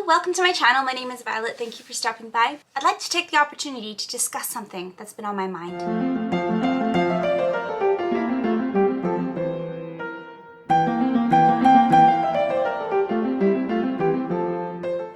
welcome to my channel. My name is Violet. Thank you for stopping by. I'd like to take the opportunity to discuss something that's been on my mind.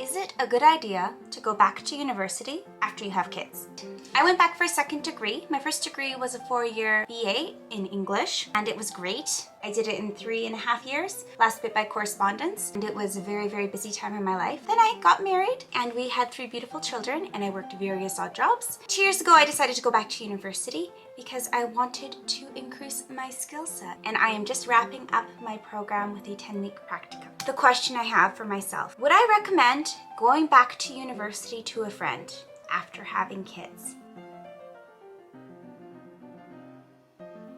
Is it a good idea to go back to university after you have kids? I went back for a second degree. My first degree was a 4-year BA in English, and it was great. I did it in 3.5 years, last bit by correspondence, and it was a very, very busy time in my life. Then I got married, and we had 3 beautiful children, and I worked various odd jobs. 2 years ago, I decided to go back to university because I wanted to increase my skill set, and I am just wrapping up my program with a 10-week practicum. The question I have for myself, would I recommend going back to university to a friend after having kids?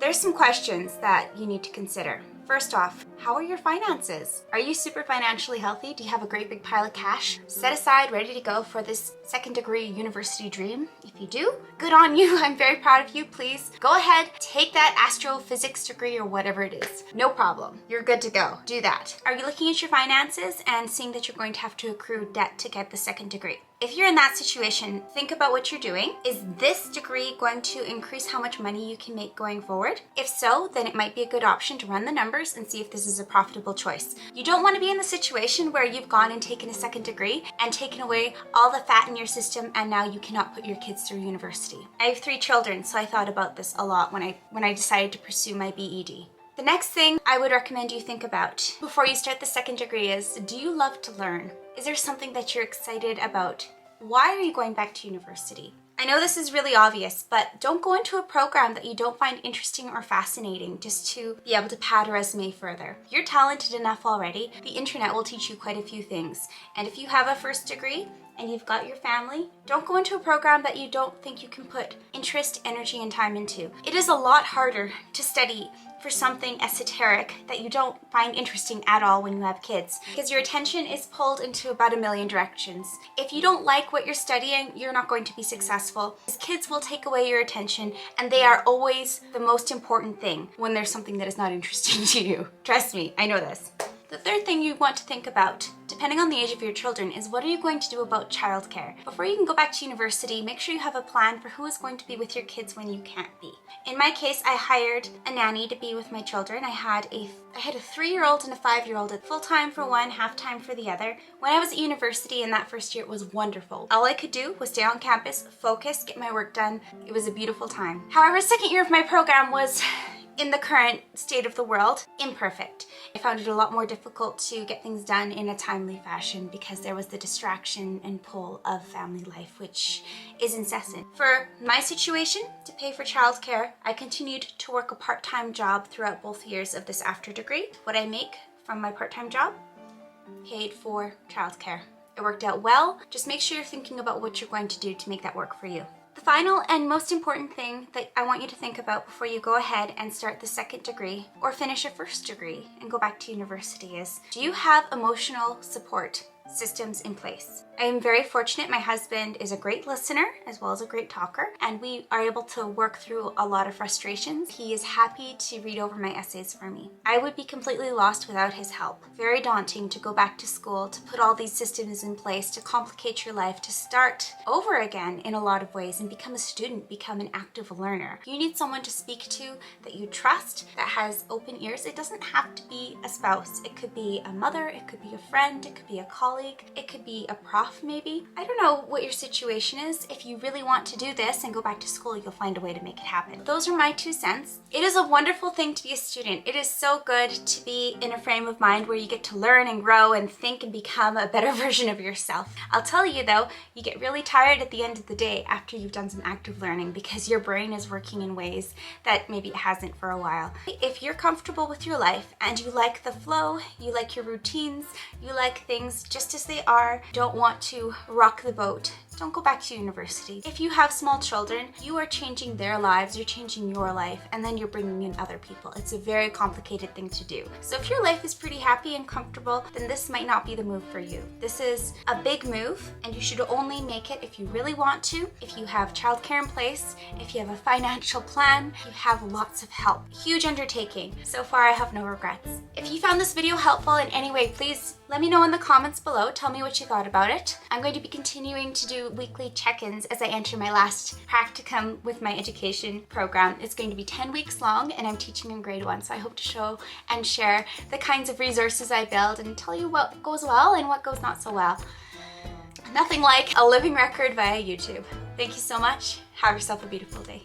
There's some questions that you need to consider. First off, how are your finances? Are you super financially healthy? Do you have a great big pile of cash set aside, ready to go for this second degree university dream? If you do, good on you. I'm very proud of you. Please go ahead, take that astrophysics degree or whatever it is. No problem. You're good to go. Do that. Are you looking at your finances and seeing that you're going to have to accrue debt to get the second degree? If you're in that situation, think about what you're doing. Is this degree going to increase how much money you can make going forward? If so, then it might be a good option to run the numbers and see if this is a profitable choice. You don't want to be in the situation where you've gone and taken a second degree and taken away all the fat in your system and now you cannot put your kids through university. I have 3 children, so I thought about this a lot when I decided to pursue my BEd. The next thing I would recommend you think about before you start the second degree is, do you love to learn? Is there something that you're excited about? Why are you going back to university? I know this is really obvious, but don't go into a program that you don't find interesting or fascinating just to be able to pad a resume further. You're talented enough already. The internet will teach you quite a few things. And if you have a first degree and you've got your family, don't go into a program that you don't think you can put interest, energy, and time into. It is a lot harder to study for something esoteric that you don't find interesting at all when you have kids, because your attention is pulled into about 1,000,000 directions. If you don't like what you're studying, you're not going to be successful. Kids will take away your attention, and they are always the most important thing when there's something that is not interesting to you. Trust me, I know this. The third thing you want to think about, depending on the age of your children, is what are you going to do about childcare? Before you can go back to university, make sure you have a plan for who is going to be with your kids when you can't be. In my case, I hired a nanny to be with my children. I had a 3-year-old and a 5-year-old, full-time for one, half-time for the other. When I was at university in that first year, it was wonderful. All I could do was stay on campus, focus, get my work done. It was a beautiful time. However, second year of my program was, in the current state of the world, imperfect. I found it a lot more difficult to get things done in a timely fashion because there was the distraction and pull of family life, which is incessant. For my situation, to pay for childcare, I continued to work a part-time job throughout both years of this after degree. What I make from my part-time job paid for childcare. It worked out well. Just make sure you're thinking about what you're going to do to make that work for you. The final and most important thing that I want you to think about before you go ahead and start the second degree or finish a first degree and go back to university is, do you have emotional support systems in place? I am very fortunate. My husband is a great listener as well as a great talker, and we are able to work through a lot of frustrations. He is happy to read over my essays for me. I would be completely lost without his help. Very daunting to go back to school, to put all these systems in place, to complicate your life, to start over again in a lot of ways and become a student, become an active learner. You need someone to speak to that you trust, that has open ears. It doesn't have to be a spouse. It could be a mother, it could be a friend, it could be a colleague, it could be a prof maybe. I don't know what your situation is. If you really want to do this and go back to school, you'll find a way to make it happen. Those are my 2 cents. It is a wonderful thing to be a student. It is so good to be in a frame of mind where you get to learn and grow and think and become a better version of yourself. I'll tell you though, you get really tired at the end of the day after you've done some active learning because your brain is working in ways that maybe it hasn't for a while. If you're comfortable with your life and you like the flow, you like your routines, you like things just as they are, don't want to rock the boat, don't go back to university. If you have small children, you are changing their lives, you're changing your life, and then you're bringing in other people. It's a very complicated thing to do. So if your life is pretty happy and comfortable, then this might not be the move for you. This is a big move, and you should only make it if you really want to, if you have childcare in place, if you have a financial plan, you have lots of help. Huge undertaking. So far, I have no regrets. If you found this video helpful in any way, please let me know in the comments below. Tell me what you thought about it. I'm going to be continuing to do weekly check-ins as I enter my last practicum with my education program. It's going to be 10 weeks long, and I'm teaching in grade 1, so I hope to show and share the kinds of resources I build and tell you what goes well and what goes not so well. Nothing like a living record via YouTube. Thank you so much. Have yourself a beautiful day.